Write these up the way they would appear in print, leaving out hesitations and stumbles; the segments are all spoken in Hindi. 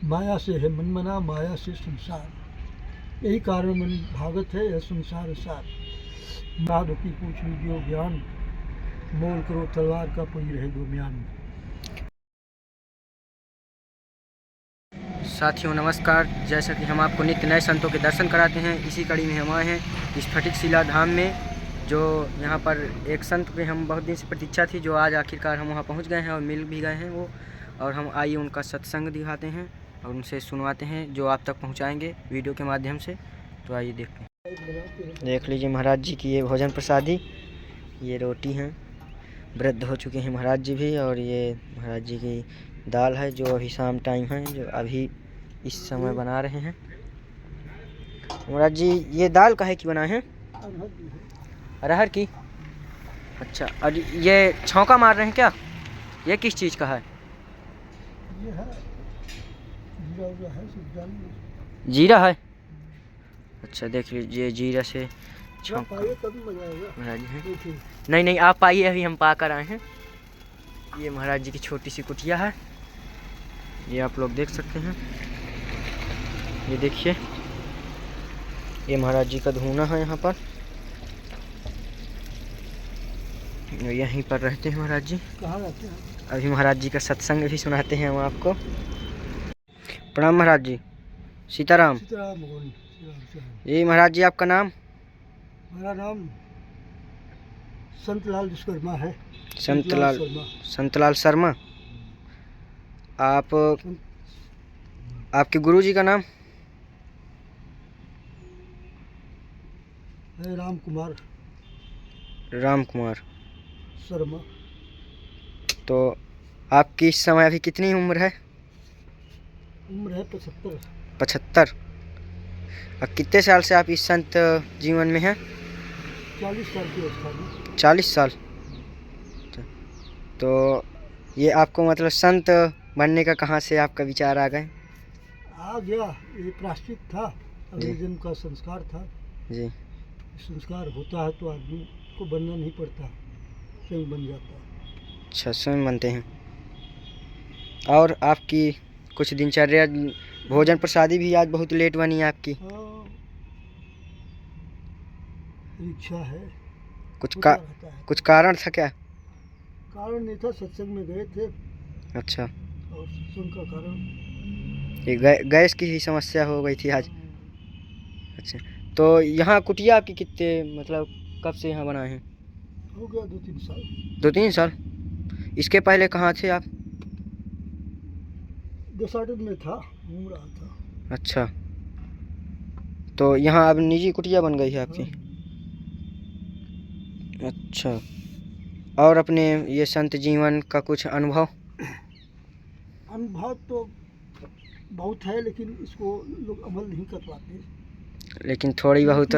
माया से है मनमना, माया से संसार, यही कारण मन भागत है यह संसार सार। नाद की पूछ लीजिए ज्ञान, मोल करो तलवार का कोई रहे दो म्यान। साथियों नमस्कार। जैसा कि हम आपको नित्य नए संतों के दर्शन कराते हैं, इसी कड़ी में हम आए हैं इस स्फटिक शिला धाम में, जो यहाँ पर एक संत पे हम बहुत दिन से प्रतीक्षा थी, जो आज आखिरकार हम वहाँ पहुँच गए हैं और मिल भी गए हैं वो। और हम आइए उनका सत्संग दिखाते हैं और उनसे सुनवाते हैं, जो आप तक पहुँचाएँगे वीडियो के माध्यम से। तो आइए देखते हैं। देख लीजिए महाराज जी की ये भोजन प्रसादी, ये रोटी हैं, वृद्ध हो चुके हैं महाराज जी भी। और ये महाराज जी की दाल है, जो अभी शाम टाइम है, जो अभी इस समय बना रहे हैं। महाराज जी ये दाल काहे की बनाए हैं? अरहर की। अच्छा, और ये छौंका मार रहे हैं क्या? ये किस चीज़ का है? ये है जीरा है। अच्छा देख लीजिए, जीरा से छौंका महाराज जी हैं। नहीं आप आइए, अभी हम पा कर आए हैं। ये महाराज जी की छोटी सी कुटिया है, ये आप लोग देख सकते हैं। ये देखिए, ये महाराज जी का धूना है यहाँ पर, यहीं पर रहते हैं महाराज जी। कहाँ रहते हैं? अभी महाराज जी का सत्संग भी सुनाते हैं हम आपको। प्रणाम महाराज जी। सीताराम। सीताराम। जी महाराज जी, आपका नाम? मेरा नाम संतलाल विश्वकर्मा है। संतलाल शर्मा। आपके गुरु जी का नाम? राम कुमार शर्मा। तो आपकी इस समय अभी कितनी उम्र है? उम्र है 75। 75। और कितने साल से आप इस संत जीवन में हैं? 40 साल की अवस्था में। 40 साल। तो ये आपको मतलब संत बनने का कहाँ से आपका विचार आ गए? आ गया, ये प्राश्चित था, अगले जन्म का संस्कार था जी। संस्कार होता है तो आदमी को बनना नहीं पड़ता, स्वयं बन जाता है। अच्छा, स्वयं बनते हैं। और आपकी कुछ दिनचर्या, भोजन प्रसादी भी आज बहुत लेट बनी है आपकी। हाँ, इच्छा है। कुछ कारण था क्या? कारण नहीं था, सत्संग में गए थे। अच्छा। और सत्संग का कारण ये गैस की ही समस्या हो गई थी आज। अच्छा, तो यहाँ कुटिया आपकी कितने मतलब कब से यहाँ बनाए हैं? हो गया 2-3 साल। 2-3 साल। इसके पहले कहाँ थे आप? देसाटन में था, घूम रहा था। अच्छा, तो यहाँ अब निजी कुटिया बन गई है आपकी? अच्छा। और अपने ये संत जीवन का कुछ अनुभव? अनुभव तो बहुत है, लेकिन इसको लोग अमल नहीं कर पाते। लेकिन थोड़ी बहुत।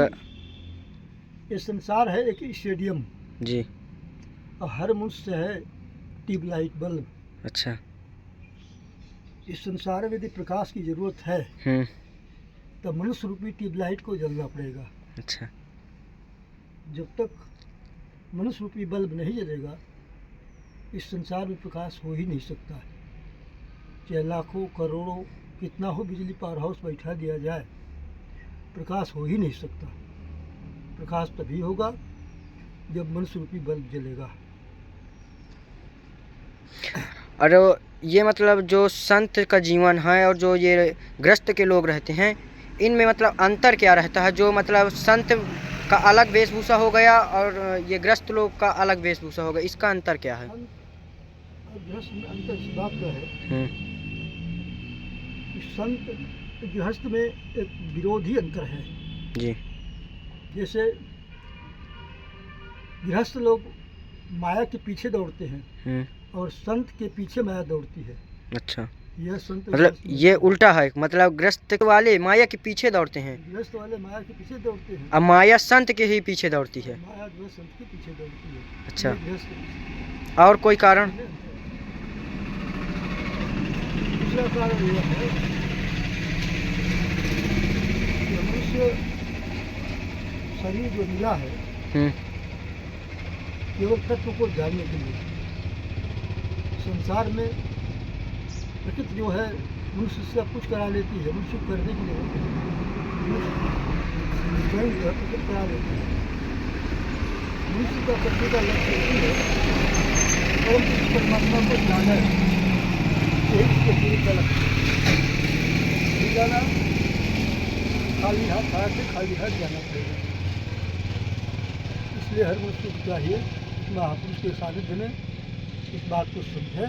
ये संसार है एक स्टेडियम जी। और हर मनुष्य है ट्यूबलाइट बल्ब। अच्छा। इस संसार में यदि प्रकाश की जरूरत है तो मनुष्य रूपी ट्यूबलाइट को जलना पड़ेगा। अच्छा। जब तक मनुष्य रूपी बल्ब नहीं जलेगा, इस संसार में प्रकाश हो ही नहीं सकता। चाहे लाखों करोड़ों कितना हो बिजली पावर हाउस बैठा दिया जाए, प्रकाश हो ही नहीं सकता। प्रकाश तभी होगा जब मनुष्य रूपी बल्ब जलेगा। और ये मतलब जो संत का जीवन है और जो ये ग्रस्त के लोग रहते हैं, इनमें मतलब अंतर क्या रहता है? जो मतलब संत का अलग वेशभूषा हो गया और ये ग्रस्त लोग का अलग वेशभूषा हो गया, इसका अंतर क्या है? गृहस्थ में अंतर इस बात का है कि संत गृहस्थ में एक विरोधी अंतर है जी। जैसे गृहस्थ लोग माया के पीछे दौड़ते हैं और संत के पीछे माया दौड़ती है। अच्छा। यह संत मतलब ये उल्टा है, मतलब ग्रस्त वाले माया के पीछे दौड़ते हैं, गृहस्थ वाले माया के पीछे दौड़ते हैं, अब माया संत के ही पीछे दौड़ती है। माया जो है संत के पीछे दौड़ती है। अच्छा। और कोई कारण? दूसरा कारण यह है कि मनुष्य शरीर जो मिला है केवल तत्व को जानने के लिए। संसार में प्रकृति जो है मनुष्य सब कुछ करा लेती है, मनुष्य को करने की जरूरत है, मनुष्य स्वयं जो है तो सब करा लेती है। मनुष्य का करने का लक्ष्य यही है परम परमात्मा को जाना है, यही उसके जीवन का लक्ष्य है। नहीं जाना, खाली हाथ हाथ से खाली हाथ जाना पड़ेगा। इसलिए हर मनुष्य को चाहिए महापुरुष के सानिध्य में इस बात को समझे,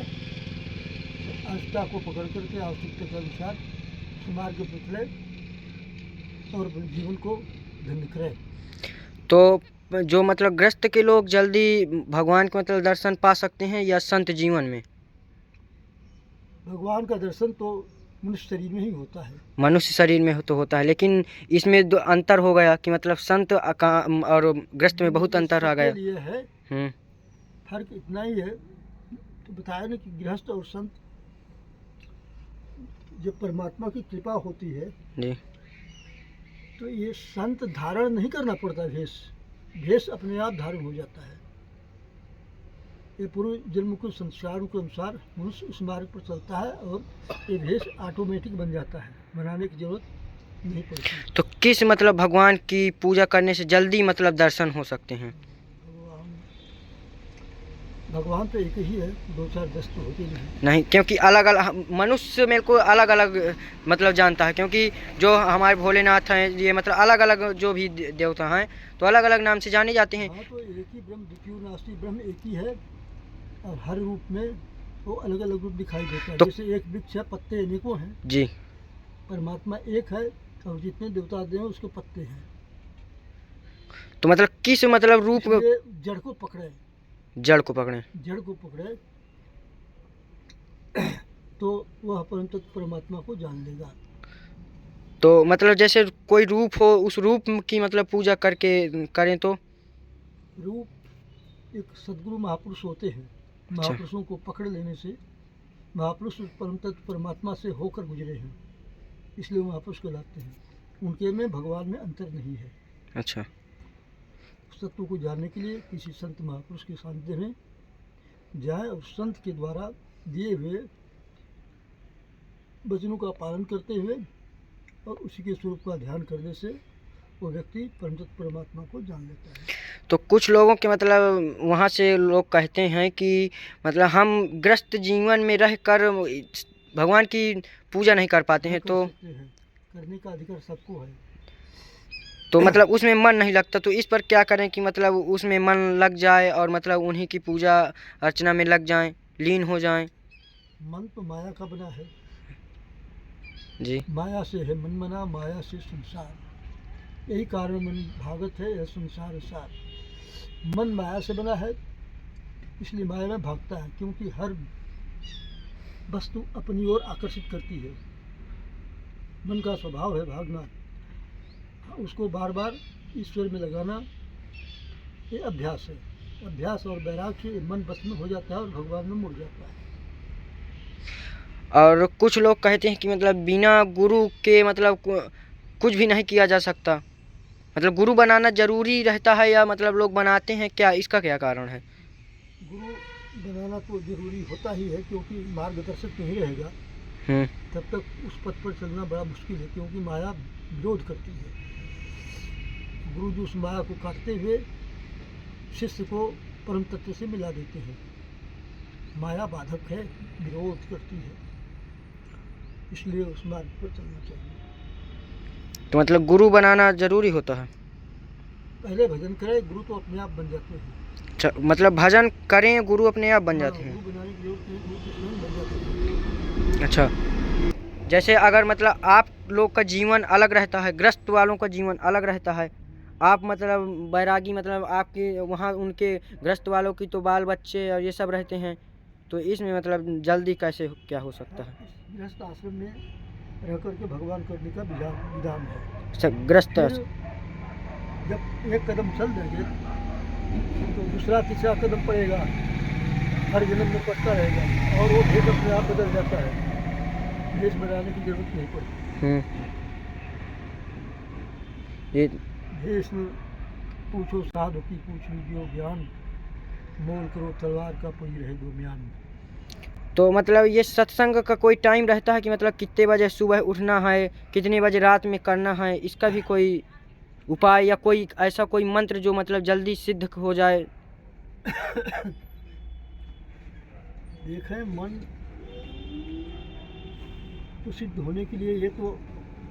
आवश्यकता को पकड़ करके आवश्यकता के अनुसार सुमार्ग पर चले और अपने जीवन को धन्य करे। तो जो मतलब ग्रस्त के लोग जल्दी भगवान के मतलब दर्शन पा सकते हैं या संत जीवन में? भगवान का दर्शन तो मनुष्य शरीर में ही होता है। मनुष्य शरीर में तो होता है, लेकिन इसमें दो अंतर हो गया कि मतलब संत और ग्रस्त में बहुत अंतर आ गया। ये है फर्क इतना ही है, तो बताया ना कि गृहस्थ और संत, जब परमात्मा की कृपा होती है जी, तो ये संत धारण नहीं करना पड़ता, भेष भेष अपने आप धारण हो जाता है। ये पूर्व जन्म के संस्कारों के अनुसार मनुष्य उस मार्ग पर चलता है और ये भेष ऑटोमेटिक बन जाता है, बनाने की जरूरत नहीं पड़ती। तो किस मतलब भगवान की पूजा करने से जल्दी मतलब दर्शन हो सकते हैं? भगवान तो एक ही है, दो चार दस तो होते नहीं, क्योंकि अलग अलग मनुष्य मेरे को अलग अलग मतलब जानता है, क्योंकि जो हमारे भोलेनाथ हैं ये मतलब अलग अलग जो भी देवता हैं तो अलग अलग नाम से जाने जाते हैं। हाँ, तो एक ही ब्रह्म, द्वितीय नास्ति ब्रह्म एक ही है और हर रूप में वो अलग अलग रूप दिखाई देता है। तो जैसे एक वृक्ष है, पत्ते अनेकों हैं जी, परमात्मा एक है और जितने देवता हैं उसके पत्ते हैं। तो मतलब किस मतलब रूप जड़ को पकड़े, जड़ को पकड़े, जड़ को पकड़े तो वह परम तत्व परमात्मा को जान लेगा। तो मतलब जैसे कोई रूप हो उस रूप की मतलब पूजा करके करें तो? रूप एक सद्गुरु महापुरुष होते हैं, महापुरुषों को पकड़ लेने से, महापुरुष परम तत्व परमात्मा से होकर गुजरे हैं इसलिए महापुरुष कहलाते हैं। उनके में भगवान में अंतर नहीं है। अच्छा, तत्व को जानने के लिए किसी संत महापुरुष के सानिध्य में जाए और संत के द्वारा दिए हुए वचनों का पालन करते हुए और उसी के स्वरूप का ध्यान करने से वो व्यक्ति परमतत्व परमात्मा को जान लेता है। तो कुछ लोगों के मतलब वहाँ से लोग कहते हैं कि मतलब हम ग्रस्त जीवन में रहकर भगवान की पूजा नहीं कर पाते हैं, तो करने का अधिकार सबको है, तो मतलब उसमें मन नहीं लगता, तो इस पर क्या करें कि मतलब उसमें मन लग जाए और मतलब उन्हीं की पूजा अर्चना में लग जाएं, लीन हो जाएं? मन तो माया का बना है जी, माया से है मन मना, माया से संसार, यही कारण मन भागत है, यह संसार सार। मन माया से बना है इसलिए माया में भागता है, क्योंकि हर वस्तु अपनी ओर आकर्षित करती है। मन का स्वभाव है भागना, उसको बार बार ईश्वर में लगाना ये अभ्यास है। अभ्यास और वैराग्य से मन बस में हो जाता है और भगवान में मुड़ जाता है। और कुछ लोग कहते हैं कि मतलब बिना गुरु के मतलब कुछ भी नहीं किया जा सकता, मतलब गुरु बनाना जरूरी रहता है या मतलब लोग बनाते हैं क्या, इसका क्या कारण है? गुरु बनाना तो जरूरी होता ही है, क्योंकि मार्गदर्शक नहीं रहेगा तब तक उस पथ पर चलना बड़ा मुश्किल है, क्योंकि माया विरोध करती है। गुरु जो उस माया को काटते हुए शिष्य को परम तत्व से मिला देते हैं। माया बाधक है, विरोध करती है, इसलिए उस मार्ग पर चलना चाहिए। तो मतलब गुरु बनाना जरूरी होता है? पहले भजन करें, गुरु तो अपने आप बन जाते हैं। अच्छा, मतलब भजन करें गुरु अपने आप बन जाते हैं? गुरु बनाने की जरूरत नहीं, गुरु तो स्वयं बन जाते हैं। अच्छा, जैसे अगर मतलब आप लोग का जीवन अलग रहता है, ग्रस्त वालों का जीवन अलग रहता है, आप मतलब बैरागी मतलब आपके वहाँ उनके ग्रस्त वालों की तो बाल बच्चे और ये सब रहते हैं, तो इसमें मतलब जल्दी कैसे क्या हो सकता है? गृहस्थ आश्रम में रह करके भगवान करने का विधान है। अच्छा, ग्रस्त जब एक कदम चल देंगे तो दूसरा तीसरा कदम पड़ेगा, हर जन्म में पड़ता रहेगा और वो भेष अपने आप बदल जाता है। भेष बनाने की जरूरत नहीं पड़ती। ये भेष में पूछो साधु की पूछ लीजिए ज्ञान, मोल करो तलवार का पही रहे दो म्यान। तो मतलब ये सत्संग का कोई टाइम रहता है कि मतलब कितने बजे सुबह उठना है, कितने बजे रात में करना है, इसका भी कोई उपाय या कोई ऐसा कोई मंत्र जो मतलब जल्दी सिद्ध हो जाए? देखें, मन तो सिद्ध होने के लिए ये तो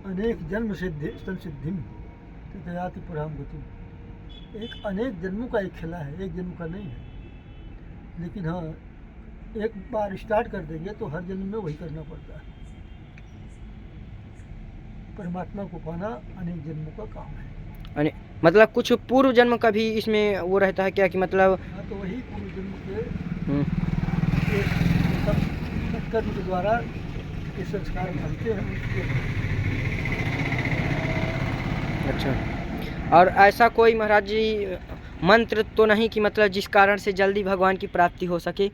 अनेक जन्म सिद्धि संसिद्धि तथायाति पराम गति, एक अनेक जन्मों का एक खेला है, एक जन्म का नहीं है। लेकिन हाँ, एक बार स्टार्ट कर देंगे तो हर जन्म में वही करना पड़ता है। परमात्मा को पाना अनेक जन्मों का काम है। मतलब कुछ पूर्व जन्म का भी इसमें वो रहता है क्या कि मतलब? हाँ, तो वही पूर्व जन्म के हम्म, कर्म के द्वारा ये संस्कार बनते हैं उसके। अच्छा, और ऐसा कोई महाराज जी मंत्र तो नहीं कि मतलब जिस कारण से जल्दी भगवान की प्राप्ति हो सके?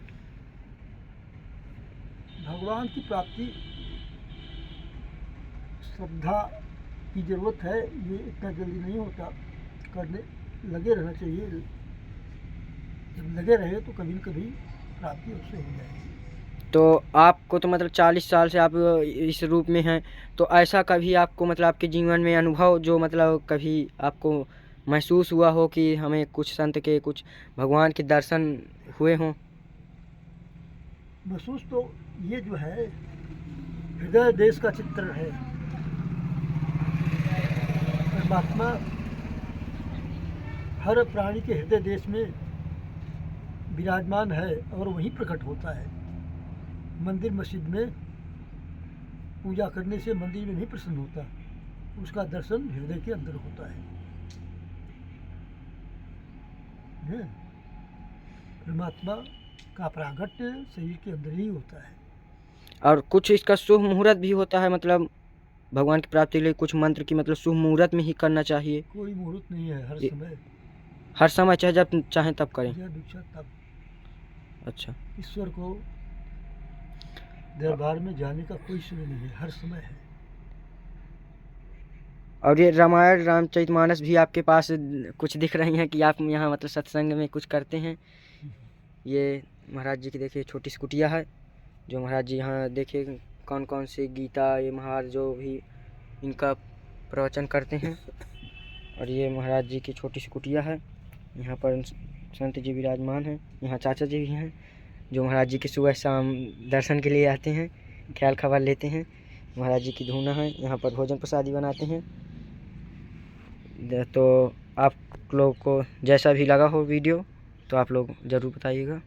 भगवान की प्राप्ति श्रद्धा की जरूरत है, ये इतना जल्दी नहीं होता, करने लगे रहना चाहिए। जब लगे रहे तो कभी न कभी प्राप्ति उससे हो जाएगी। तो आपको तो मतलब 40 साल से आप इस रूप में हैं, तो ऐसा कभी आपको मतलब आपके जीवन में अनुभव जो मतलब कभी आपको महसूस हुआ हो कि हमें कुछ संत के, कुछ भगवान के दर्शन हुए हों? महसूस तो ये जो है हृदय देश का चित्र है। परमात्मा हर प्राणी के हृदय देश में विराजमान है और वहीं प्रकट होता है। मंदिर मस्जिद में पूजा करने से मंदिर में नहीं प्रसन्न होता, उसका दर्शन हृदय के अंदर होता है। परमात्मा का प्रागट्य शरीर के अंदर ही होता है। और कुछ इसका शुभ मुहूर्त भी होता है, मतलब भगवान की प्राप्ति के लिए कुछ मंत्र की मतलब शुभ मुहूर्त में ही करना चाहिए? कोई मुहूर्त नहीं है, हर समय चाहे जब चाहें तब करें? जब इच्छा तब। अच्छा, ईश्वर को दरबार में जाने का कोई समय नहीं है, हर समय है। और ये रामायण रामचरितमानस भी आपके पास कुछ दिख रही हैं कि आप यहाँ मतलब सत्संग में कुछ करते हैं। ये महाराज जी की देखिए छोटी सी कुटिया है, जो महाराज जी यहाँ देखिए कौन कौन सी गीता, ये महाराज जो भी इनका प्रवचन करते हैं। और ये महाराज जी की छोटी सी कुटिया है, यहाँ पर संत जी विराजमान हैं, यहाँ चाचा जी भी हैं जो महाराज जी के सुबह शाम दर्शन के लिए आते हैं, ख्याल खबर लेते हैं। महाराज जी की धूना है, यहाँ पर भोजन प्रसादी बनाते हैं। तो आप लोग को जैसा भी लगा हो वीडियो तो आप लोग ज़रूर बताइएगा।